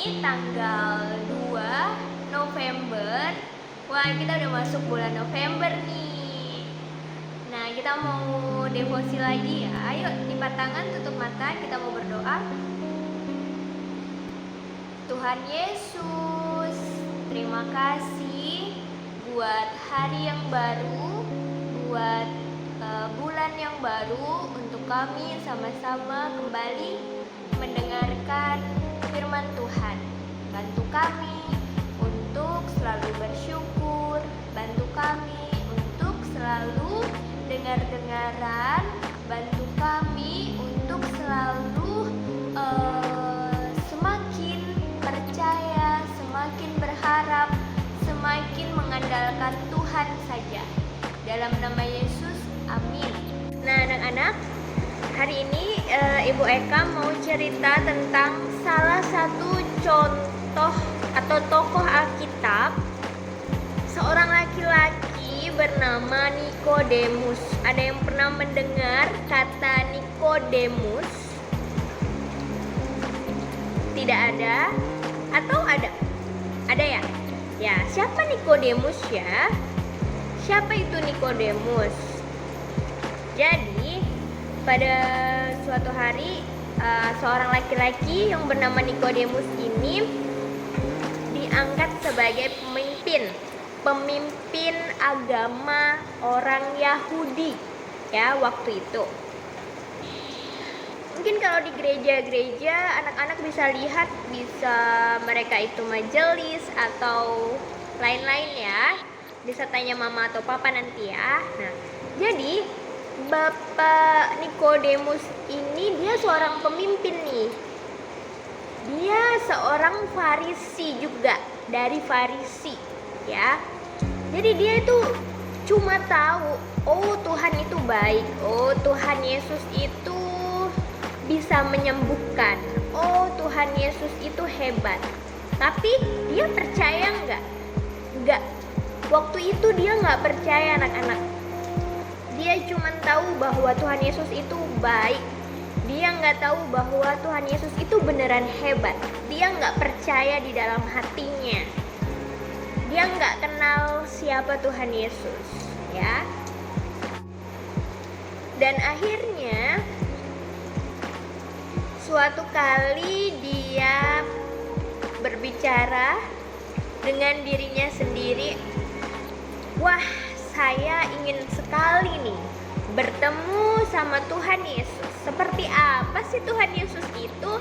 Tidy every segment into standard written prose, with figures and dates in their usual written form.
ini tanggal 2 November. Wah, kita udah masuk bulan November nih. Nah, kita mau devosi lagi ya. Ayo, lipat tangan, tutup mata, kita mau berdoa. Tuhan Yesus, terima kasih buat hari yang baru, buat bulan yang baru, untuk kami sama-sama kembali mendengarkan firman Tuhan. Bantu kami untuk selalu bersyukur, bantu kami untuk selalu dengar-dengaran, bantu kami untuk selalu semakin percaya, semakin berharap, semakin mengandalkan Tuhan saja. Dalam nama Yesus, amin. Nah, anak-anak, hari ini Ibu Eka mau cerita tentang salah satu contoh atau tokoh Alkitab, seorang laki-laki bernama Nikodemus. Ada yang pernah mendengar kata Nikodemus? Tidak ada? Atau ada? Ada ya? Ya, siapa Nikodemus ya? Siapa itu Nikodemus? Jadi, pada suatu hari seorang laki-laki yang bernama Nikodemus ini diangkat sebagai pemimpin agama orang Yahudi ya waktu itu. Mungkin kalau di gereja-gereja anak-anak bisa lihat, bisa mereka itu majelis atau lain-lain ya. Bisa tanya mama atau papa nanti ya. Nah, jadi Bapak Nikodemus ini dia seorang pemimpin nih. Dia seorang Farisi juga, dari Farisi ya. Jadi dia itu cuma tahu, oh Tuhan itu baik, oh Tuhan Yesus itu bisa menyembuhkan, oh Tuhan Yesus itu hebat. Tapi dia percaya nggak? Nggak. Waktu itu dia nggak percaya, anak-anak. Dia cuma tahu bahwa Tuhan Yesus itu baik. Dia nggak tahu bahwa Tuhan Yesus itu beneran hebat. Dia nggak percaya di dalam hatinya. Dia nggak kenal siapa Tuhan Yesus, ya. Dan akhirnya suatu kali dia berbicara dengan dirinya sendiri, wah, saya ingin sekali nih bertemu sama Tuhan Yesus. Seperti apa sih Tuhan Yesus itu?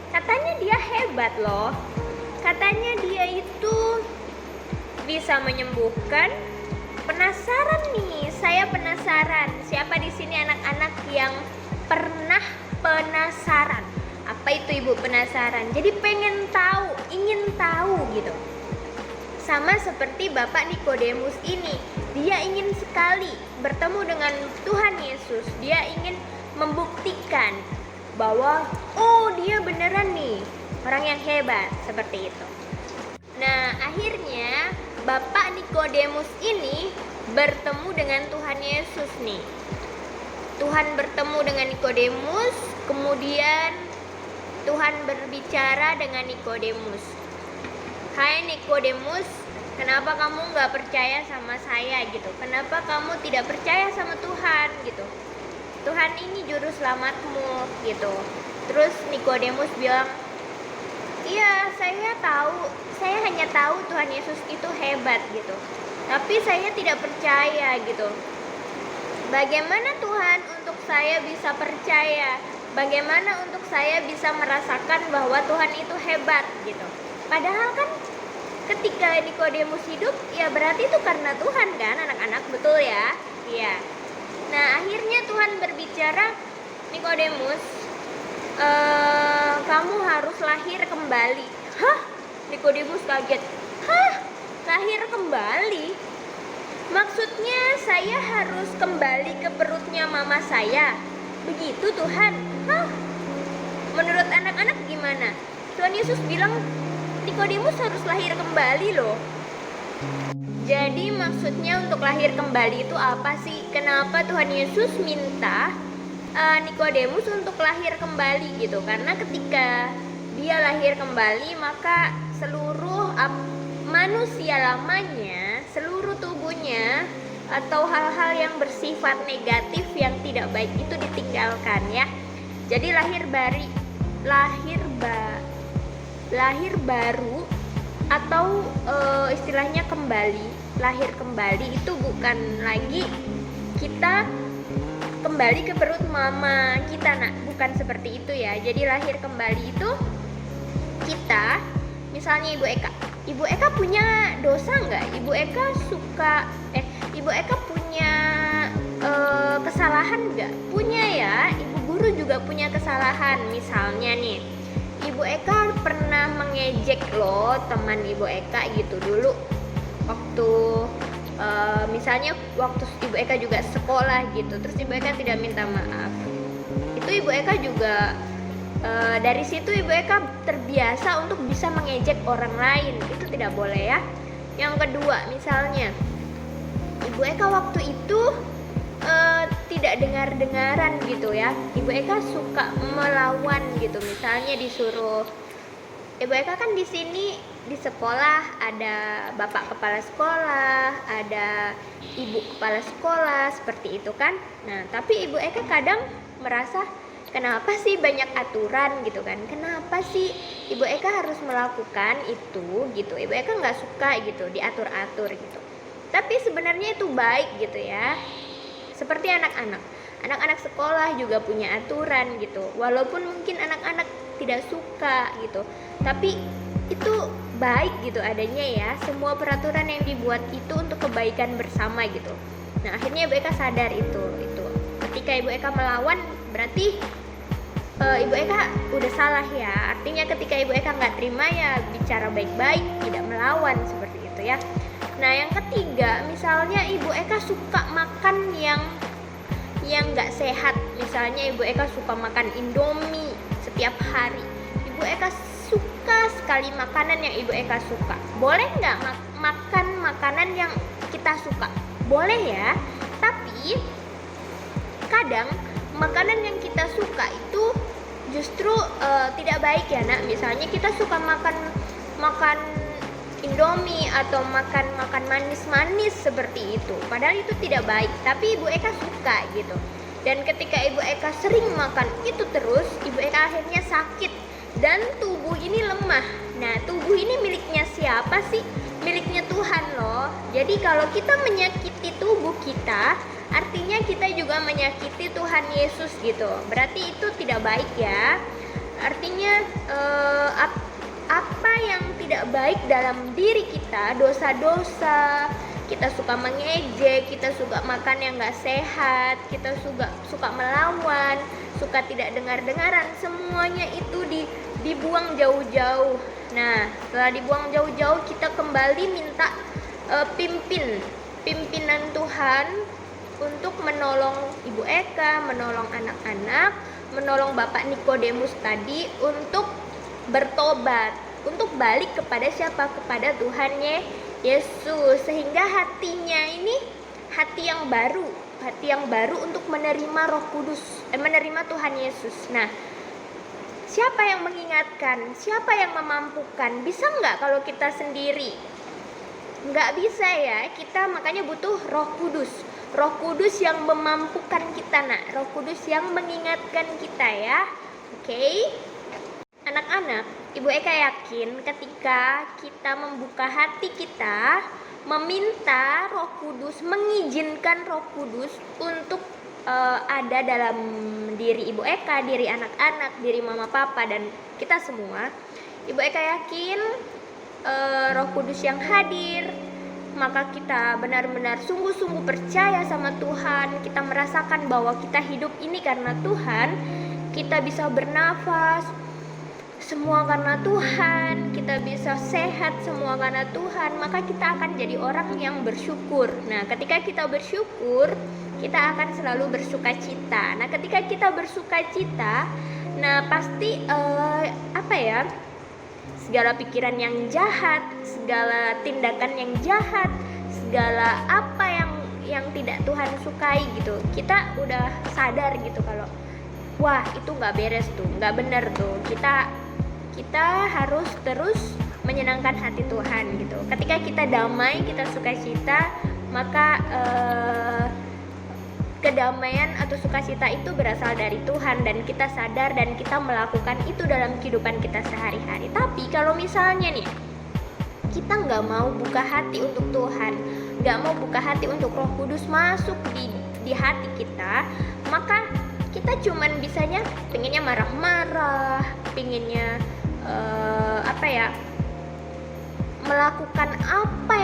Katanya dia hebat loh. Katanya dia itu bisa menyembuhkan. Penasaran nih, saya penasaran. Siapa di sini anak-anak yang pernah penasaran? Apa itu Ibu penasaran? Jadi pengen tahu, ingin tahu gitu. Sama seperti Bapak Nikodemus ini, dia ingin sekali bertemu dengan Tuhan Yesus. Dia ingin membuktikan bahwa oh dia beneran nih orang yang hebat, seperti itu. Nah, akhirnya Bapak Nikodemus ini bertemu dengan Tuhan Yesus nih. Tuhan bertemu dengan Nikodemus, kemudian Tuhan berbicara dengan Nikodemus. Hai Nikodemus, kenapa kamu gak percaya sama saya gitu? Kenapa kamu tidak percaya sama Tuhan gitu? Tuhan ini juru selamatmu gitu. Terus Nikodemus bilang, iya saya tahu, saya hanya tahu Tuhan Yesus itu hebat gitu. Tapi saya tidak percaya gitu. Bagaimana Tuhan untuk saya bisa percaya? Bagaimana untuk saya bisa merasakan bahwa Tuhan itu hebat gitu? Padahal kan ketika Nikodemus hidup, ya berarti itu karena Tuhan kan anak-anak, betul ya? Iya. Nah, akhirnya Tuhan berbicara, Nikodemus, kamu harus lahir kembali. Hah? Nikodemus kaget. Hah? Lahir kembali? Maksudnya saya harus kembali ke perutnya mama saya? Begitu Tuhan? Hah? Menurut anak-anak gimana? Tuhan Yesus bilang Nikodemus harus lahir kembali loh. Jadi maksudnya untuk lahir kembali itu apa sih? Kenapa Tuhan Yesus minta Nikodemus untuk lahir kembali gitu? Karena ketika dia lahir kembali, maka seluruh manusia lamanya, seluruh tubuhnya atau hal-hal yang bersifat negatif yang tidak baik itu ditinggalkan ya. Jadi lahir baru atau istilahnya lahir kembali itu bukan lagi kita kembali ke perut mama kita, bukan seperti itu ya. Jadi lahir kembali itu kita, misalnya Ibu Eka punya dosa nggak? Ibu Eka punya kesalahan nggak? Punya ya. Ibu guru juga punya kesalahan. Misalnya nih, Ibu Eka pernah mengejek loh teman Ibu Eka gitu dulu waktu misalnya waktu Ibu Eka juga sekolah gitu, terus Ibu Eka tidak minta maaf. Itu Ibu Eka juga dari situ Ibu Eka terbiasa untuk bisa mengejek orang lain. Itu tidak boleh ya. Yang kedua, misalnya Ibu Eka waktu itu tidak dengar-dengaran gitu ya. Ibu Eka suka melawan gitu. Misalnya disuruh, Ibu Eka kan di sini di sekolah ada bapak kepala sekolah, ada ibu kepala sekolah, seperti itu kan. Nah, tapi Ibu Eka kadang merasa, kenapa sih banyak aturan gitu kan? Kenapa sih Ibu Eka harus melakukan itu gitu? Ibu Eka nggak suka gitu diatur-atur gitu. Tapi sebenarnya itu baik gitu ya. Seperti anak-anak sekolah juga punya aturan gitu. Walaupun mungkin anak-anak tidak suka gitu, tapi itu baik gitu adanya ya. Semua peraturan yang dibuat itu untuk kebaikan bersama gitu. Nah, akhirnya Ibu Eka sadar itu. Ketika Ibu Eka melawan, berarti Ibu Eka udah salah ya. Artinya ketika Ibu Eka nggak terima ya bicara baik-baik, tidak melawan, seperti itu ya. Nah, yang ketiga, misalnya Ibu Eka suka makan yang nggak sehat. Misalnya Ibu Eka suka makan Indomie setiap hari. Ibu Eka suka sekali makanan yang Ibu Eka suka. Boleh nggak makan makanan yang kita suka? Boleh ya. Tapi kadang makanan yang kita suka itu justru tidak baik ya nak. Misalnya kita suka makan Indomie atau makan manis-manis seperti itu, padahal itu tidak baik, tapi Ibu Eka suka gitu. Dan ketika Ibu Eka sering makan itu terus, Ibu Eka akhirnya sakit dan tubuh ini lemah. Nah, tubuh ini miliknya siapa sih? Miliknya Tuhan loh. Jadi kalau kita menyakiti tubuh kita, artinya kita juga menyakiti Tuhan Yesus gitu. Berarti itu tidak baik ya. Artinya apa yang tidak baik dalam diri kita, dosa-dosa, kita suka mengejek, kita suka makan yang gak sehat, kita suka melawan, suka tidak dengar-dengaran, semuanya itu dibuang jauh-jauh. Nah, setelah dibuang jauh-jauh, kita kembali minta pimpinan Tuhan untuk menolong Ibu Eka, menolong anak-anak, menolong Bapak Nikodemus tadi untuk bertobat, untuk balik kepada siapa? Kepada Tuhannya Yesus, sehingga hatinya ini hati yang baru untuk menerima Roh Kudus, menerima Tuhan Yesus. Nah, siapa yang mengingatkan? Siapa yang memampukan? Bisa nggak kalau kita sendiri? Nggak bisa ya. Kita makanya butuh Roh Kudus. Roh Kudus yang memampukan kita nak. Roh Kudus yang mengingatkan kita ya. Oke? Anak-anak, Ibu Eka yakin ketika kita membuka hati kita, meminta Roh Kudus, mengizinkan Roh Kudus untuk ada dalam diri Ibu Eka, diri anak-anak, diri mama papa dan kita semua, Ibu Eka yakin Roh Kudus yang hadir, maka kita benar-benar sungguh-sungguh percaya sama Tuhan. Kita merasakan bahwa kita hidup ini karena Tuhan, kita bisa bernafas semua karena Tuhan, kita bisa sehat semua karena Tuhan, maka kita akan jadi orang yang bersyukur. Nah, ketika kita bersyukur, kita akan selalu bersuka cita. Nah, ketika kita bersuka cita, nah pasti segala pikiran yang jahat, segala tindakan yang jahat, segala apa yang tidak Tuhan sukai gitu, kita udah sadar gitu kalau wah itu nggak beres tuh, nggak bener tuh, kita kita harus terus menyenangkan hati Tuhan gitu. Ketika kita damai, kita sukacita, maka kedamaian atau sukacita itu berasal dari Tuhan, dan kita sadar dan kita melakukan itu dalam kehidupan kita sehari-hari. Tapi kalau misalnya nih kita nggak mau buka hati untuk Tuhan, nggak mau buka hati untuk Roh Kudus masuk di hati kita, maka kita cuman bisanya pengennya marah-marah, pengennya melakukan apa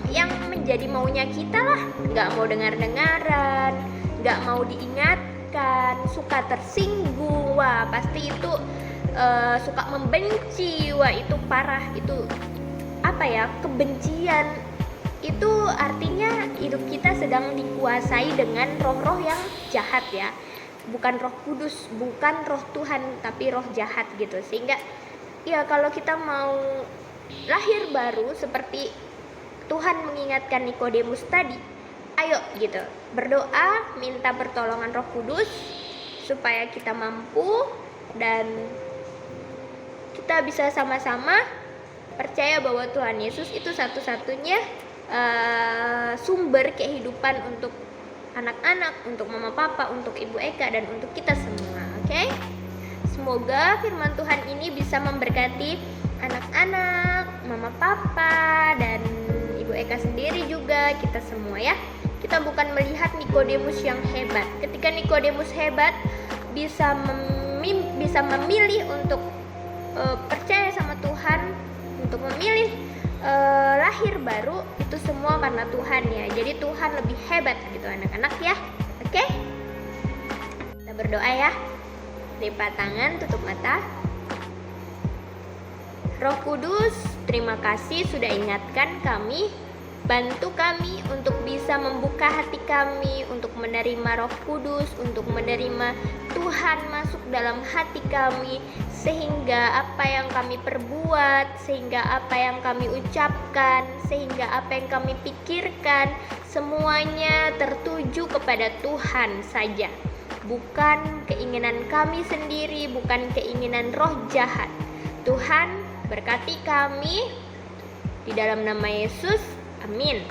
yang menjadi maunya kita lah. Nggak mau dengar-dengaran, nggak mau diingatkan, suka tersinggung, wah pasti itu suka membenci, wah itu parah. Itu kebencian itu artinya hidup kita sedang dikuasai dengan roh-roh yang jahat ya, bukan Roh Kudus, bukan Roh Tuhan, tapi roh jahat gitu. Sehingga ya kalau kita mau lahir baru seperti Tuhan mengingatkan Nikodemus tadi, ayo gitu berdoa, minta pertolongan Roh Kudus supaya kita mampu dan kita bisa sama-sama percaya bahwa Tuhan Yesus itu satu-satunya sumber kehidupan untuk anak-anak, untuk mama papa, untuk Ibu Eka, dan untuk kita semua. Oke? Semoga firman Tuhan ini bisa memberkati anak-anak, mama papa, dan Ibu Eka sendiri juga, kita semua ya. Kita bukan melihat Nikodemus yang hebat. Ketika Nikodemus hebat, bisa memilih untuk percaya sama Tuhan, untuk memilih lahir baru, itu semua karena Tuhan ya. Jadi Tuhan lebih hebat gitu anak-anak ya. Oke? Kita berdoa ya. Lipat tangan, tutup mata. Roh Kudus, terima kasih sudah ingatkan kami. Bantu kami untuk bisa membuka hati kami untuk menerima Roh Kudus, untuk menerima Tuhan masuk dalam hati kami, sehingga apa yang kami perbuat, sehingga apa yang kami ucapkan, sehingga apa yang kami pikirkan, semuanya tertuju kepada Tuhan saja, bukan keinginan kami sendiri, bukan keinginan roh jahat. Tuhan berkati kami di dalam nama Yesus. Amin.